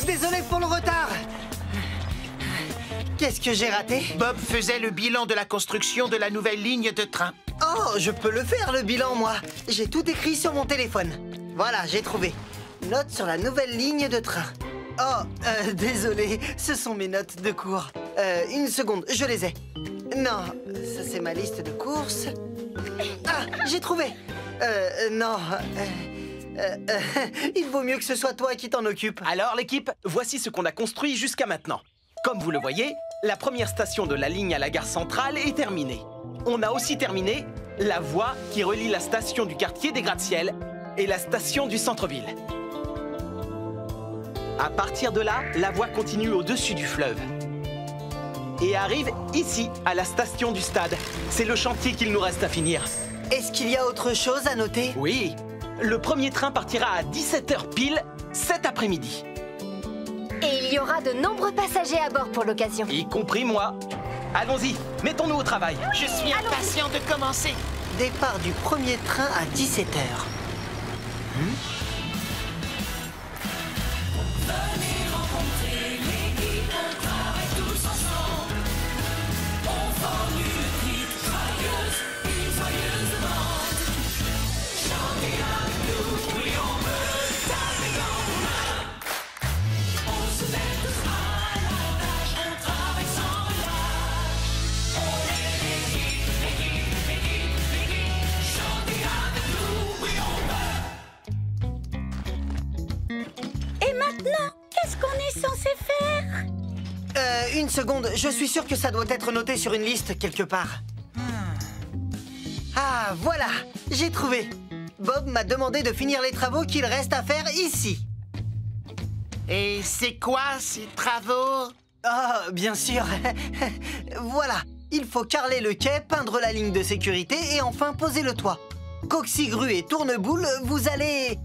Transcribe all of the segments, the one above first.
Désolé pour le retard. Qu'est-ce que j'ai raté? Bob faisait le bilan de la construction de la nouvelle ligne de train. Oh, je peux le faire, le bilan, moi. J'ai tout écrit sur mon téléphone. Voilà, j'ai trouvé. Notes sur la nouvelle ligne de train. Oh, désolé, ce sont mes notes de cours. Une seconde, je les ai. Non, ça c'est ma liste de courses. Ah, j'ai trouvé. Non, il vaut mieux que ce soit toi qui t'en occupe. Alors l'équipe, voici ce qu'on a construit jusqu'à maintenant. Comme vous le voyez, la première station de la ligne à la gare centrale est terminée. On a aussi terminé la voie qui relie la station du quartier des gratte-ciel et la station du centre-ville. À partir de là, la voie continue au-dessus du fleuve et arrive ici, à la station du stade. C'est le chantier qu'il nous reste à finir. Est-ce qu'il y a autre chose à noter? Oui, le premier train partira à 17h pile cet après-midi. Et il y aura de nombreux passagers à bord pour l'occasion. Y compris moi. Allons-y, mettons-nous au travail. Je suis impatient de commencer. Départ du premier train à 17h. Une seconde, je suis sûr que ça doit être noté sur une liste quelque part. Ah, voilà, j'ai trouvé. Bob m'a demandé de finir les travaux qu'il reste à faire ici. Et c'est quoi ces travaux? Ah, bien sûr. Voilà, il faut carreler le quai, peindre la ligne de sécurité et enfin poser le toit. Coxigru et Tourneboule, vous allez...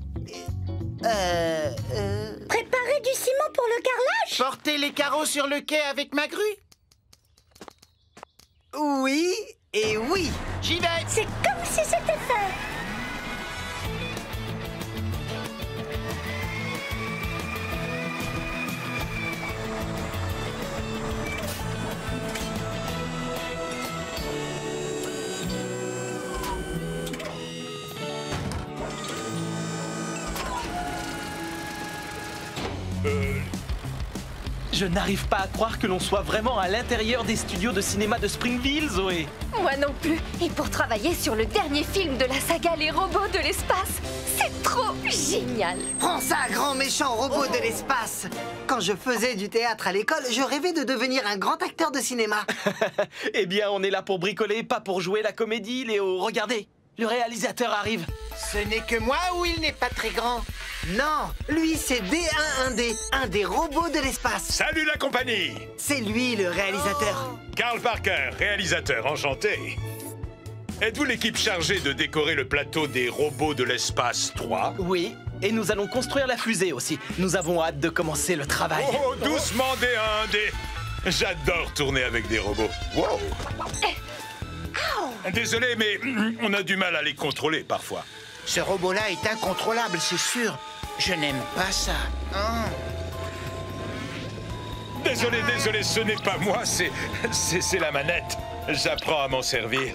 Préparer du ciment pour le carrelage? Porter les carreaux sur le quai avec ma grue? Oui et oui. J'y vais. C'est comme si c'était fait. Je n'arrive pas à croire que l'on soit vraiment à l'intérieur des studios de cinéma de Springville, Zoé. Moi non plus. Et pour travailler sur le dernier film de la saga Les robots de l'espace, c'est trop génial. Prends ça, grand méchant robot de l'espace. Quand je faisais du théâtre à l'école, je rêvais de devenir un grand acteur de cinéma. Eh bien, on est là pour bricoler, pas pour jouer la comédie, Léo. Regardez, le réalisateur arrive. Ce n'est que moi ou il n'est pas très grand? Non, lui c'est D11D, un des robots de l'espace. Salut la compagnie! C'est lui le réalisateur. Karl Parker, réalisateur, enchanté. Êtes-vous l'équipe chargée de décorer le plateau des robots de l'espace 3? Oui, et nous allons construire la fusée aussi. Nous avons hâte de commencer le travail. Oh, doucement D1D! J'adore tourner avec des robots. Wow! Désolé, mais on a du mal à les contrôler parfois. Ce robot-là est incontrôlable, c'est sûr. Je n'aime pas ça. Désolé, ce n'est pas moi, c'est la manette. J'apprends à m'en servir.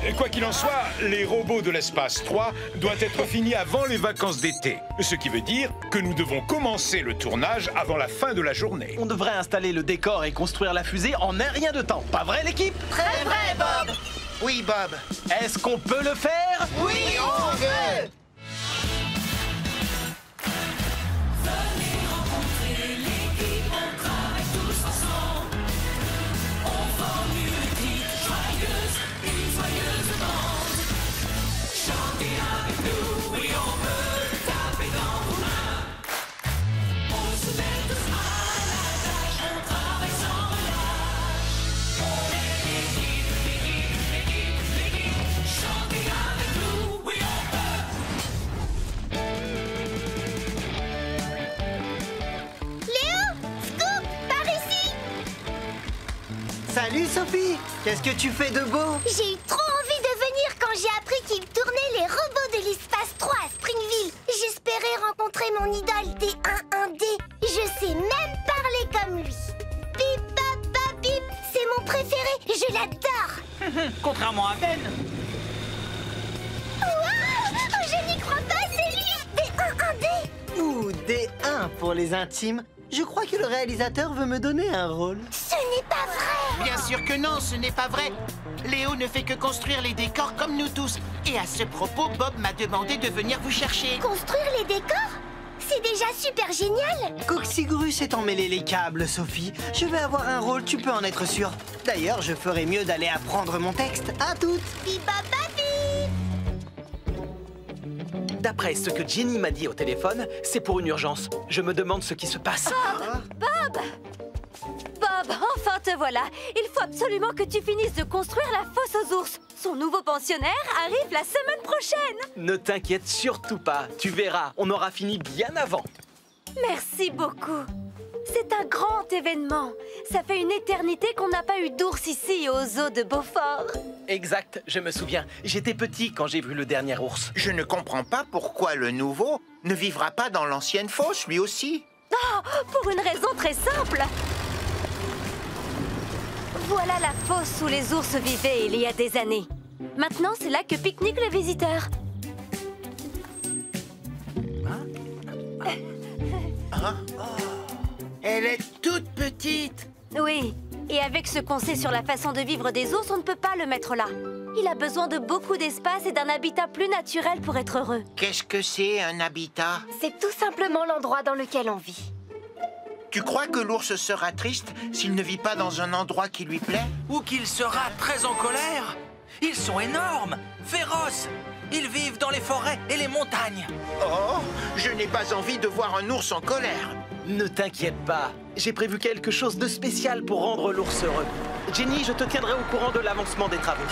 Et quoi qu'il en soit, les robots de l'espace 3 doivent être finis avant les vacances d'été. Ce qui veut dire que nous devons commencer le tournage avant la fin de la journée. On devrait installer le décor et construire la fusée en un rien de temps. Pas vrai, l'équipe? Très vrai, Bob. Oui, Bob. Est-ce qu'on peut le faire? Oui, on veut. Salut Sophie, qu'est-ce que tu fais de beau? J'ai eu trop envie de venir quand j'ai appris qu'ils tournaient les robots de l'espace 3 à Springville. J'espérais rencontrer serait mon idole D11D. Je sais même parler comme lui. Pip, papa, pip, c'est mon préféré, je l'adore. Contrairement à Ben. Waouh, je n'y crois pas, c'est lui, D11D. Ou D1 pour les intimes. Je crois que le réalisateur veut me donner un rôle. Ce n'est pas vrai. Bien sûr que non, ce n'est pas vrai. Léo ne fait que construire les décors comme nous tous. Et à ce propos, Bob m'a demandé de venir vous chercher. Construire les décors? C'est déjà super génial. Coxigru s'est emmêlé les câbles, Sophie. Je vais avoir un rôle, tu peux en être sûre. D'ailleurs, je ferais mieux d'aller apprendre mon texte. À toutes. Pip, papa, pip. D'après ce que Jenny m'a dit au téléphone, c'est pour une urgence. Je me demande ce qui se passe. Bob, enfin te voilà. Il faut absolument que tu finisses de construire la fosse aux ours. Son nouveau pensionnaire arrive la semaine prochaine. Ne t'inquiète surtout pas. Tu verras, on aura fini bien avant. Merci beaucoup. C'est un grand événement. Ça fait une éternité qu'on n'a pas eu d'ours ici aux zoos de Beaufort. Exact, je me souviens. J'étais petit quand j'ai vu le dernier ours. Je ne comprends pas pourquoi le nouveau ne vivra pas dans l'ancienne fosse, lui aussi. Oh, pour une raison très simple. Voilà la fosse où les ours vivaient il y a des années. Maintenant, c'est là que pique-niquent les visiteurs. Elle est toute petite. Oui, et avec ce qu'on sait sur la façon de vivre des ours, on ne peut pas le mettre là. Il a besoin de beaucoup d'espace et d'un habitat plus naturel pour être heureux. Qu'est-ce que c'est, un habitat? C'est tout simplement l'endroit dans lequel on vit. Tu crois que l'ours sera triste s'il ne vit pas dans un endroit qui lui plaît? Ou qu'il sera très en colère. Ils sont énormes, féroces. Ils vivent dans les forêts et les montagnes. Oh, je n'ai pas envie de voir un ours en colère. Ne t'inquiète pas. J'ai prévu quelque chose de spécial pour rendre l'ours heureux. Jenny, je te tiendrai au courant de l'avancement des travaux.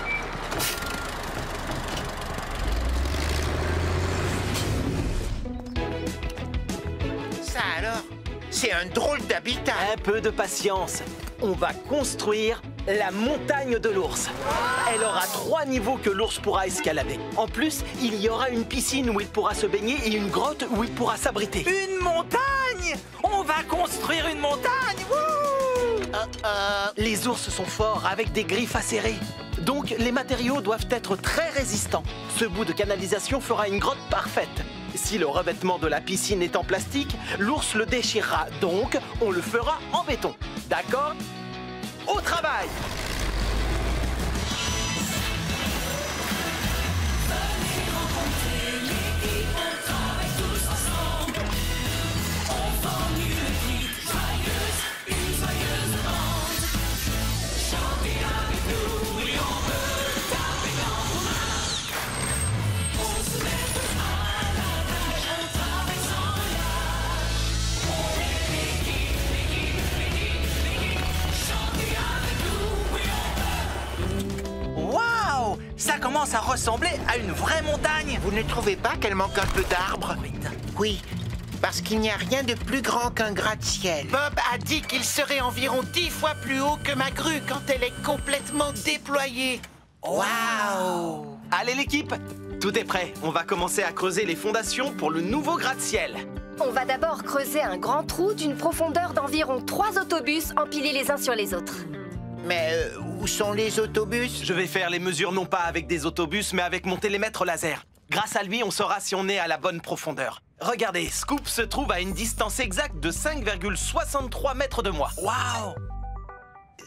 Ça alors? C'est un drôle d'habitat. Un peu de patience. On va construire la montagne de l'ours. Elle aura 3 niveaux que l'ours pourra escalader. En plus, il y aura une piscine où il pourra se baigner et une grotte où il pourra s'abriter. Une montagne! On va construire une montagne! Wouh! Les ours sont forts avec des griffes acérées. Donc, les matériaux doivent être très résistants. Ce bout de canalisation fera une grotte parfaite. Si le revêtement de la piscine est en plastique, l'ours le déchirera. Donc, on le fera en béton. D'accord? Au travail! Waouh! Ça commence à ressembler à une vraie montagne. Vous ne trouvez pas qu'elle manque un peu d'arbres? Oui, parce qu'il n'y a rien de plus grand qu'un gratte-ciel. Bob a dit qu'il serait environ 10 fois plus haut que ma grue quand elle est complètement déployée. Waouh! Allez l'équipe! Tout est prêt. On va commencer à creuser les fondations pour le nouveau gratte-ciel. On va d'abord creuser un grand trou d'une profondeur d'environ 3 autobus empilés les uns sur les autres. Mais où sont les autobus? Je vais faire les mesures non pas avec des autobus, mais avec mon télémètre laser. Grâce à lui, on saura si on est à la bonne profondeur. Regardez, Scoop se trouve à une distance exacte de 5,63 mètres de moi. Waouh!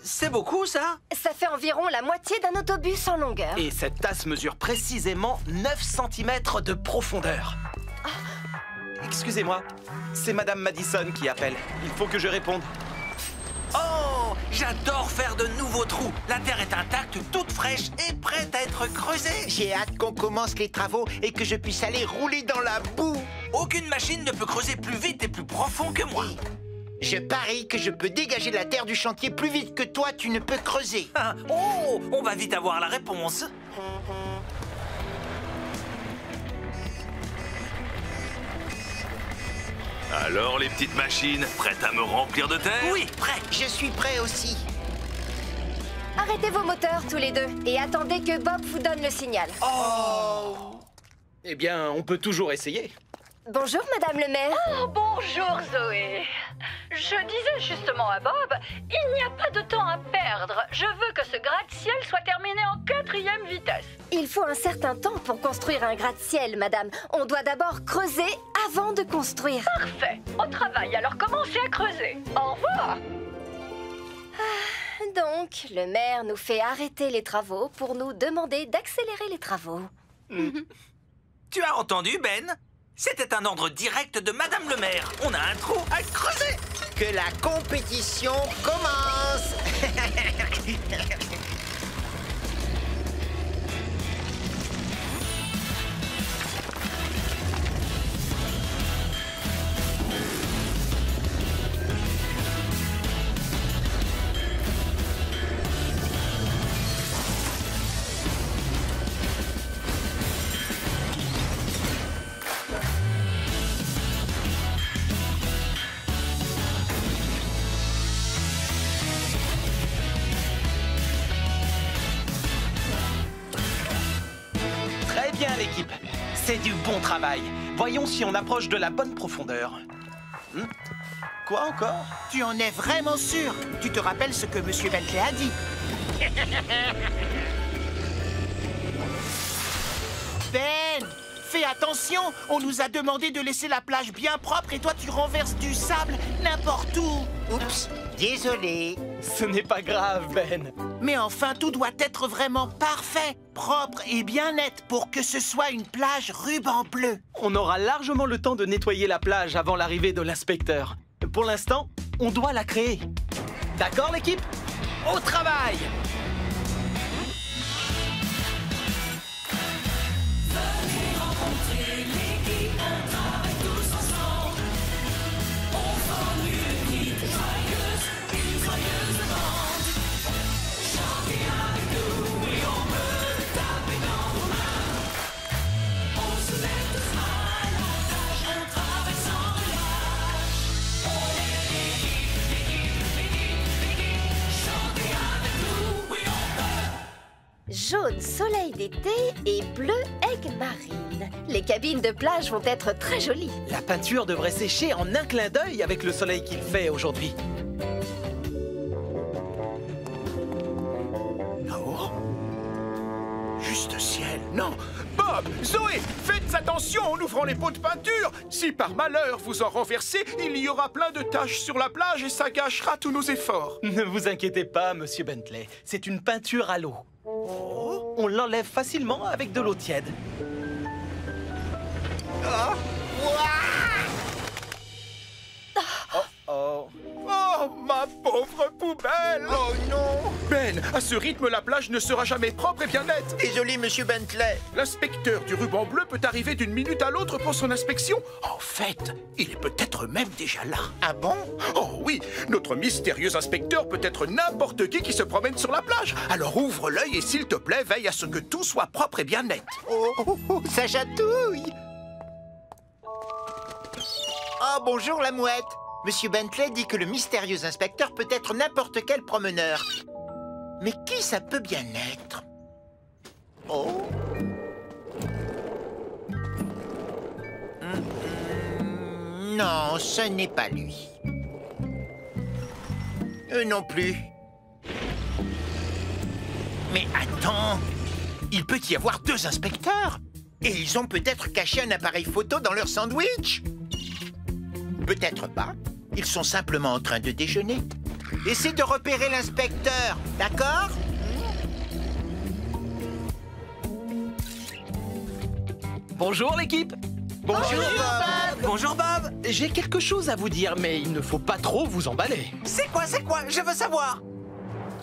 C'est beaucoup, ça? Ça fait environ la moitié d'un autobus en longueur. Et cette tasse mesure précisément 9 cm de profondeur. Excusez-moi, c'est Madame Madison qui appelle. Il faut que je réponde. Oh! J'adore faire de nouveaux trous. La terre est intacte, toute fraîche et prête à être creusée. J'ai hâte qu'on commence les travaux et que je puisse aller rouler dans la boue. Aucune machine ne peut creuser plus vite et plus profond que moi. Je parie que je peux dégager la terre du chantier plus vite que toi, tu ne peux creuser. Ah, oh! On va vite avoir la réponse. Alors, les petites machines, prêtes à me remplir de terre? Oui, prêt. Je suis prêt aussi. Arrêtez vos moteurs tous les deux et attendez que Bob vous donne le signal. Eh bien, on peut toujours essayer. Bonjour, Madame le maire. Oh, bonjour, Zoé. Je disais justement à Bob, il n'y a pas de temps à perdre. Je veux que ce gratte-ciel soit terminé en 4e vitesse. Il faut un certain temps pour construire un gratte-ciel, Madame. On doit d'abord creuser avant de construire. Parfait. Au travail, alors commencez à creuser. Au revoir. Donc, le maire nous fait arrêter les travaux pour nous demander d'accélérer les travaux. Tu as entendu, Ben? C'était un ordre direct de Madame le maire. On a un trou à creuser. Que la compétition commence. Bien l'équipe, c'est du bon travail. Voyons si on approche de la bonne profondeur. Quoi encore? Tu en es vraiment sûr? Tu te rappelles ce que Monsieur Bentley a dit? Ben, fais attention. On nous a demandé de laisser la plage bien propre et toi tu renverses du sable n'importe où. Oups, désolé. Ce n'est pas grave, Ben. Mais enfin, tout doit être vraiment parfait, propre et bien net pour que ce soit une plage ruban bleu. On aura largement le temps de nettoyer la plage avant l'arrivée de l'inspecteur. Pour l'instant, on doit la créer. D'accord, l'équipe? Au travail! Jaune, soleil d'été et bleu, aigle marine. Les cabines de plage vont être très jolies. La peinture devrait sécher en un clin d'œil avec le soleil qu'il fait aujourd'hui. Oh. Juste ciel, non. Bob, Zoé, faites attention en ouvrant les pots de peinture. Si par malheur vous en renversez, il y aura plein de taches sur la plage et ça gâchera tous nos efforts. Ne vous inquiétez pas, Monsieur Bentley. C'est une peinture à l'eau. On l'enlève facilement avec de l'eau tiède. Oh, ma pauvre poubelle! Oh non! Ben, à ce rythme, la plage ne sera jamais propre et bien nette. Désolé, Monsieur Bentley. L'inspecteur du ruban bleu peut arriver d'une minute à l'autre pour son inspection. En fait, il est peut-être même déjà là. Ah bon? Oh oui, notre mystérieux inspecteur peut être n'importe qui se promène sur la plage. Alors ouvre l'œil et s'il te plaît, veille à ce que tout soit propre et bien net. Oh, ça chatouille! Oh, bonjour la mouette. Monsieur Bentley dit que le mystérieux inspecteur peut être n'importe quel promeneur. Mais qui ça peut bien être? Oh. Non, ce n'est pas lui. Non plus. Mais attends, il peut y avoir deux inspecteurs. Et ils ont peut-être caché un appareil photo dans leur sandwich. Peut-être pas. Ils sont simplement en train de déjeuner. Essaie de repérer l'inspecteur, d'accord? Bonjour l'équipe. Bonjour Bob. Bonjour, Bob. J'ai quelque chose à vous dire, mais il ne faut pas trop vous emballer. C'est quoi? Je veux savoir.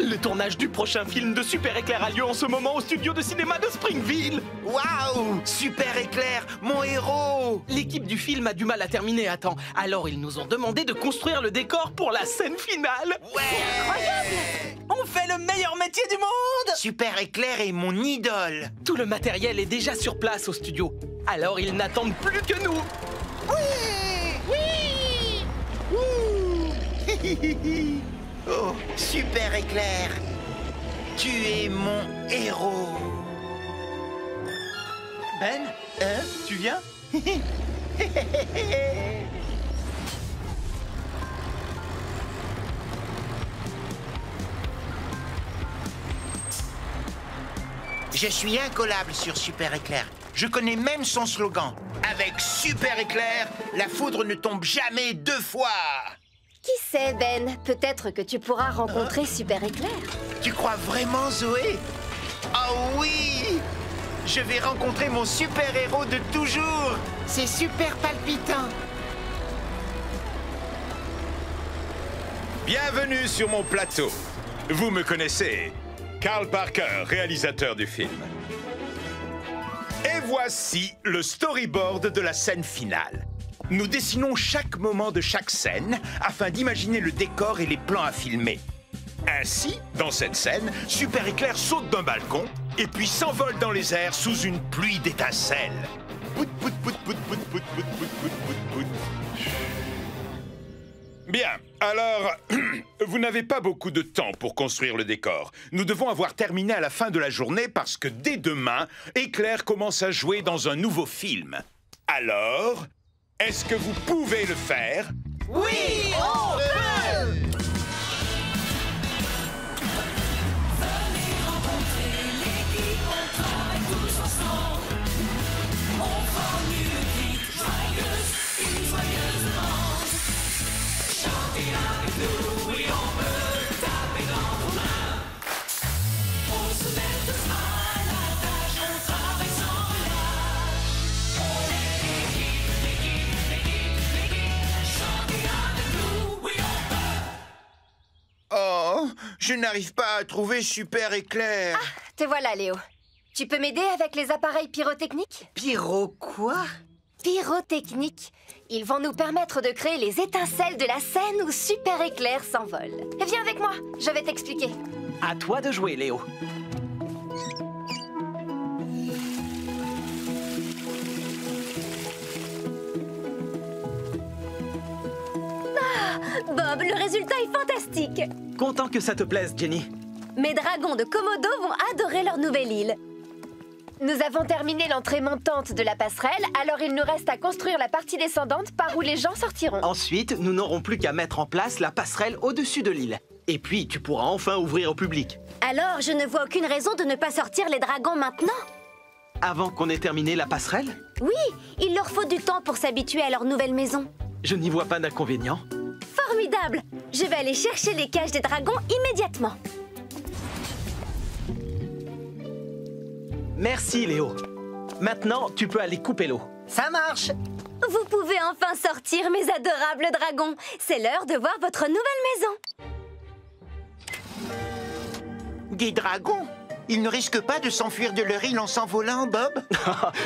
Le tournage du prochain film de Super Éclair a lieu en ce moment au studio de cinéma de Springville. Waouh! Super Éclair, mon héros! L'équipe du film a du mal à terminer à temps. Alors ils nous ont demandé de construire le décor pour la scène finale. Ouais! Incroyable! On fait le meilleur métier du monde! Super Éclair est mon idole. Tout le matériel est déjà sur place au studio. Alors ils n'attendent plus que nous. Oui! Ouh! Oh, Super Éclair, tu es mon héros. Ben, tu viens? Je suis incollable sur Super Éclair. Je connais même son slogan. Avec Super Éclair, la foudre ne tombe jamais 2 fois. Qui sait, Ben? Peut-être que tu pourras rencontrer Super Éclair. Tu crois vraiment, Zoé? Oh oui! Je vais rencontrer mon super-héros de toujours. C'est super palpitant. Bienvenue sur mon plateau. Vous me connaissez, Carl Parker, réalisateur du film. Et voici le storyboard de la scène finale. Nous dessinons chaque moment de chaque scène afin d'imaginer le décor et les plans à filmer. Ainsi, dans cette scène, Super Éclair saute d'un balcon et puis s'envole dans les airs sous une pluie d'étincelles. Pout, pout, pout, pout, pout, pout, pout, pout, pout, pout, pout. Bien, alors, vous n'avez pas beaucoup de temps pour construire le décor. Nous devons avoir terminé à la fin de la journée parce que dès demain, Éclair commence à jouer dans un nouveau film. Alors, est-ce que vous pouvez le faire? Oui, on peut! Oh, je n'arrive pas à trouver Super Éclair. Ah, te voilà, Léo. Tu peux m'aider avec les appareils pyrotechniques? Pyro quoi? Pyrotechniques. Ils vont nous permettre de créer les étincelles de la scène où Super Éclair s'envole. Viens avec moi, je vais t'expliquer. À toi de jouer, Léo. Bob, le résultat est fantastique. Content que ça te plaise, Jenny. Mes dragons de Komodo vont adorer leur nouvelle île. Nous avons terminé l'entrée montante de la passerelle, alors il nous reste à construire la partie descendante par où les gens sortiront. Ensuite, nous n'aurons plus qu'à mettre en place la passerelle au-dessus de l'île. Et puis, tu pourras enfin ouvrir au public. Alors, je ne vois aucune raison de ne pas sortir les dragons maintenant. Avant qu'on ait terminé la passerelle? Oui, il leur faut du temps pour s'habituer à leur nouvelle maison. Je n'y vois pas d'inconvénient. Formidable! Je vais aller chercher les cages des dragons immédiatement. Merci, Léo. Maintenant, tu peux aller couper l'eau. Ça marche! Vous pouvez enfin sortir, mes adorables dragons. C'est l'heure de voir votre nouvelle maison. Des dragons? Ils ne risquent pas de s'enfuir de leur île en s'envolant, Bob?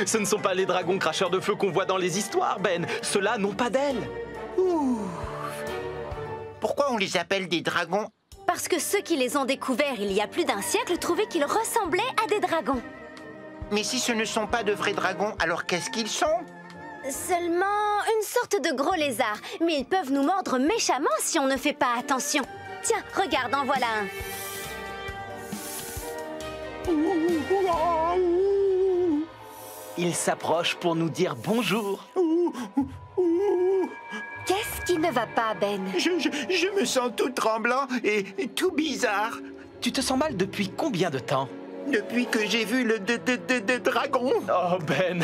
Ce ne sont pas les dragons cracheurs de feu qu'on voit dans les histoires, Ben. Ceux-là n'ont pas d'ailes. Ouh. Pourquoi on les appelle des dragons? Parce que ceux qui les ont découverts il y a plus d'1 siècle trouvaient qu'ils ressemblaient à des dragons. Mais si ce ne sont pas de vrais dragons, alors qu'est-ce qu'ils sont? Seulement une sorte de gros lézard. Mais ils peuvent nous mordre méchamment si on ne fait pas attention. Tiens, regarde, en voilà un. Il s'approche pour nous dire bonjour. Qu'est-ce qui ne va pas, Ben? Je me sens tout tremblant et tout bizarre. Tu te sens mal depuis combien de temps? Depuis que j'ai vu le dragon. Oh, Ben.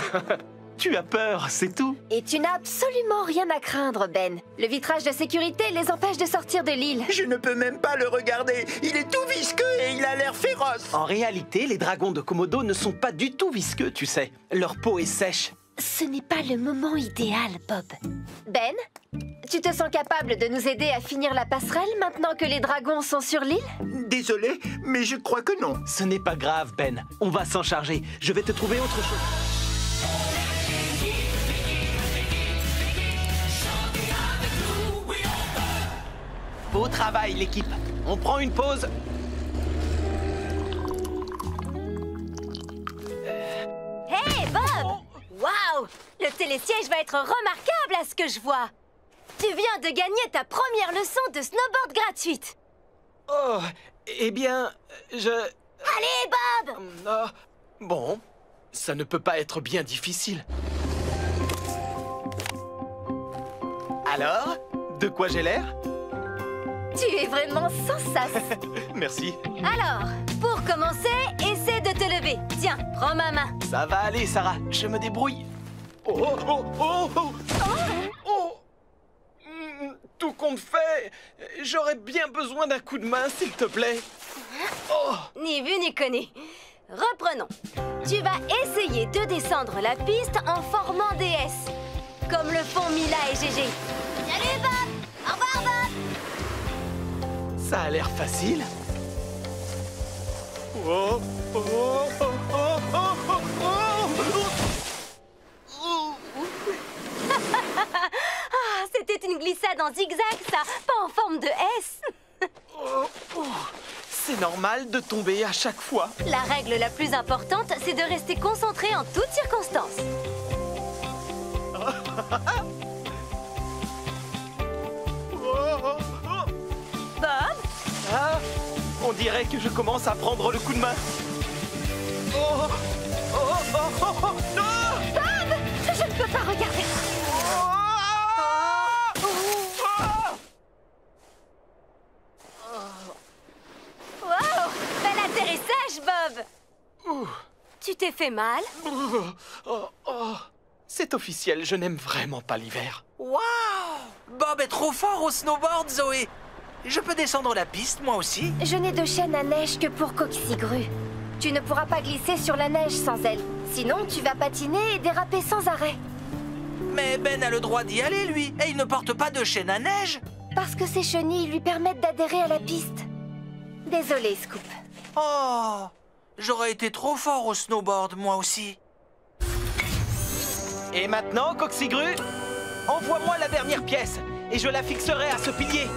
Tu as peur, c'est tout. Et tu n'as absolument rien à craindre, Ben. Le vitrage de sécurité les empêche de sortir de l'île. Je ne peux même pas le regarder. Il est tout visqueux et il a l'air féroce. En réalité, les dragons de Komodo ne sont pas du tout visqueux, tu sais. Leur peau est sèche. Ce n'est pas le moment idéal, Bob. Ben, tu te sens capable de nous aider à finir la passerelle maintenant que les dragons sont sur l'île? Désolé, mais je crois que non. Ce n'est pas grave, Ben. On va s'en charger. Je vais te trouver autre chose. Beau travail, l'équipe. On prend une pause. Hey, Bob! Waouh! Le télésiège va être remarquable à ce que je vois. Tu viens de gagner ta première leçon de snowboard gratuite. Oh, eh bien, je... Allez, Bob! Bon, ça ne peut pas être bien difficile. Alors, de quoi j'ai l'air? Tu es vraiment sans sas. Merci. Alors, pour commencer, essaie de te lever. Tiens, prends ma main. Ça va aller, Sarah, je me débrouille. Oh, oh, oh, oh, oh. Tout compte fait, j'aurais bien besoin d'un coup de main, s'il te plaît. Oh. Ni vu ni connu. Reprenons. Tu vas essayer de descendre la piste en formant des S, comme le font Mila et Gégé. Salut Bob! Au revoir Bob! Ça a l'air facile. Oh, oh, oh, oh, oh, oh, oh. Ah, c'était une glissade en zigzag, ça, pas en forme de S. Oh, oh. C'est normal de tomber à chaque fois. La règle la plus importante, c'est de rester concentré en toutes circonstances. Bob? Ah, on dirait que je commence à prendre le coup de main. Oh, oh, oh, oh, oh, non! Bob! Je ne peux pas regarder. Wow! Bel atterrissage, Bob! Tu t'es fait mal? Oh, oh. C'est officiel, je n'aime vraiment pas l'hiver. Waouh! Bob est trop fort au snowboard, Zoé. Je peux descendre la piste, moi aussi? Je n'ai de chaîne à neige que pour Coxigru. Tu ne pourras pas glisser sur la neige sans elle. Sinon, tu vas patiner et déraper sans arrêt. Mais Ben a le droit d'y aller, lui. Et il ne porte pas de chaîne à neige. Parce que ses chenilles lui permettent d'adhérer à la piste. Désolée, Scoop. Oh! J'aurais été trop fort au snowboard, moi aussi. Et maintenant, Coxigru, envoie-moi la dernière pièce et je la fixerai à ce pilier.